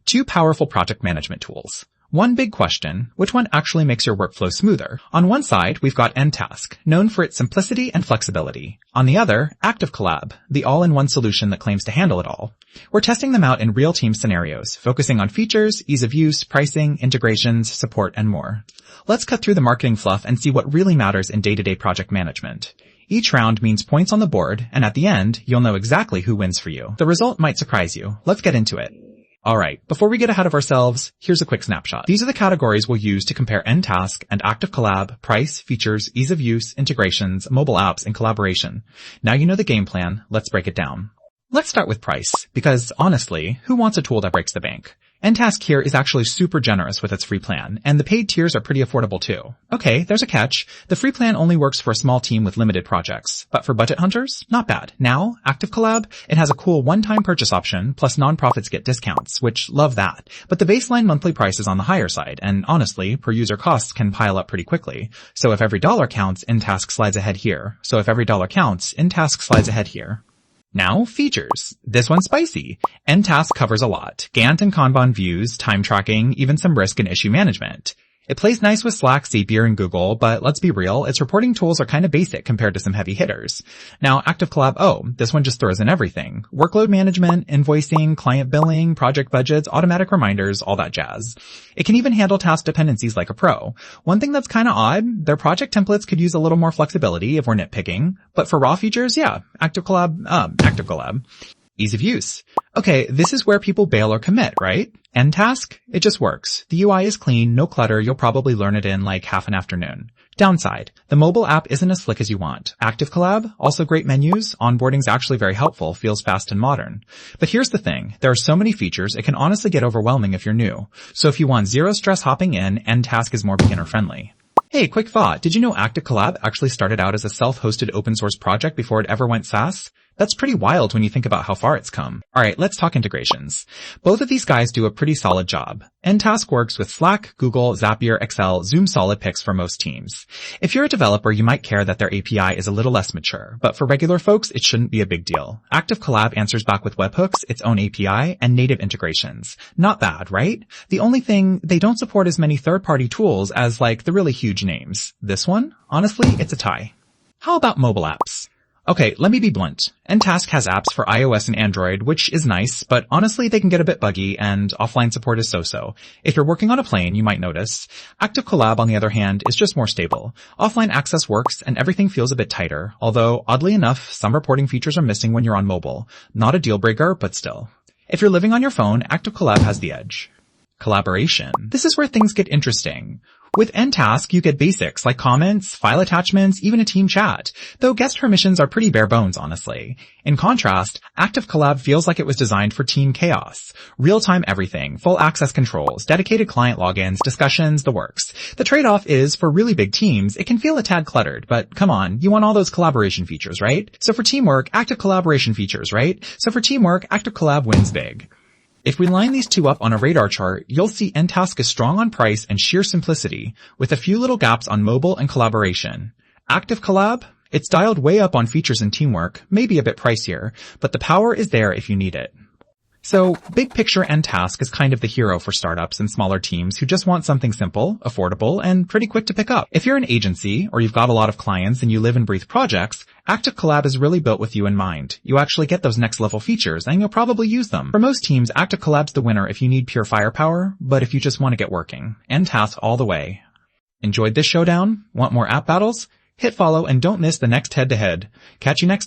Two powerful project management tools. One big question, which one actually makes your workflow smoother? On one side, we've got nTask, known for its simplicity and flexibility. On the other, ActiveCollab, the all-in-one solution that claims to handle it all. We're testing them out in real team scenarios, focusing on features, ease of use, pricing, integrations, support, and more. Let's cut through the marketing fluff and see what really matters in day-to-day project management. Each round means points on the board, and at the end, you'll know exactly who wins for you. The result might surprise you. Let's get into it. Alright, before we get ahead of ourselves, here's a quick snapshot. These are the categories we'll use to compare nTask and ActiveCollab, price, features, ease of use, integrations, mobile apps, and collaboration. Now you know the game plan, let's break it down. Let's start with price, because honestly, who wants a tool that breaks the bank? nTask here is actually super generous with its free plan, and the paid tiers are pretty affordable too. Okay, there's a catch. The free plan only works for a small team with limited projects, but for budget hunters, not bad. Now, ActiveCollab, it has a cool one-time purchase option, plus nonprofits get discounts, which love that. But the baseline monthly price is on the higher side, and honestly, per user costs can pile up pretty quickly. So if every dollar counts, nTask slides ahead here. Now, features. This one's spicy. nTask covers a lot. Gantt and Kanban views, time tracking, even some risk and issue management. It plays nice with Slack, Zapier, and Google, but let's be real, its reporting tools are kind of basic compared to some heavy hitters. Now, ActiveCollab, this one just throws in everything. Workload management, invoicing, client billing, project budgets, automatic reminders, all that jazz. It can even handle task dependencies like a pro. One thing that's kind of odd, their project templates could use a little more flexibility if we're nitpicking, but for raw features, yeah, ActiveCollab. Ease of use. Okay, this is where people bail or commit, right? nTask? It just works. The UI is clean, no clutter, you'll probably learn it in like half an afternoon. Downside. The mobile app isn't as slick as you want. ActiveCollab? Also great menus, onboarding's actually very helpful, feels fast and modern. But here's the thing, there are so many features, it can honestly get overwhelming if you're new. So if you want zero stress hopping in, nTask is more beginner friendly. Hey, quick thought, did you know ActiveCollab actually started out as a self-hosted open source project before it ever went SaaS? That's pretty wild when you think about how far it's come. Alright, let's talk integrations. Both of these guys do a pretty solid job. nTask works with Slack, Google, Zapier, Excel, Zoom solid picks for most teams. If you're a developer, you might care that their API is a little less mature, but for regular folks, it shouldn't be a big deal. ActiveCollab answers back with webhooks, its own API, and native integrations. Not bad, right? The only thing, they don't support as many third-party tools as like the really huge names. This one? Honestly, it's a tie. How about mobile apps? Okay, let me be blunt. nTask has apps for iOS and Android, which is nice, but honestly they can get a bit buggy and offline support is so-so. If you're working on a plane, you might notice. ActiveCollab, on the other hand, is just more stable. Offline access works and everything feels a bit tighter, although oddly enough, some reporting features are missing when you're on mobile. Not a deal breaker, but still. If you're living on your phone, ActiveCollab has the edge. Collaboration. This is where things get interesting. With nTask, you get basics like comments, file attachments, even a team chat, though guest permissions are pretty bare bones, honestly. In contrast, ActiveCollab feels like it was designed for team chaos. Real-time everything, full access controls, dedicated client logins, discussions, the works. The trade-off is, for really big teams, it can feel a tad cluttered, but come on, you want all those collaboration features, right? So for teamwork, ActiveCollab wins big. If we line these two up on a radar chart, you'll see nTask is strong on price and sheer simplicity, with a few little gaps on mobile and collaboration. ActiveCollab? It's dialed way up on features and teamwork, maybe a bit pricier, but the power is there if you need it. So, big picture nTask is kind of the hero for startups and smaller teams who just want something simple, affordable, and pretty quick to pick up. If you're an agency, or you've got a lot of clients and you live and breathe projects, ActiveCollab is really built with you in mind. You actually get those next level features, and you'll probably use them. For most teams, ActiveCollab's the winner if you need pure firepower, but if you just want to get working. nTask all the way. Enjoyed this showdown? Want more app battles? Hit follow and don't miss the next head-to-head. Catch you next time.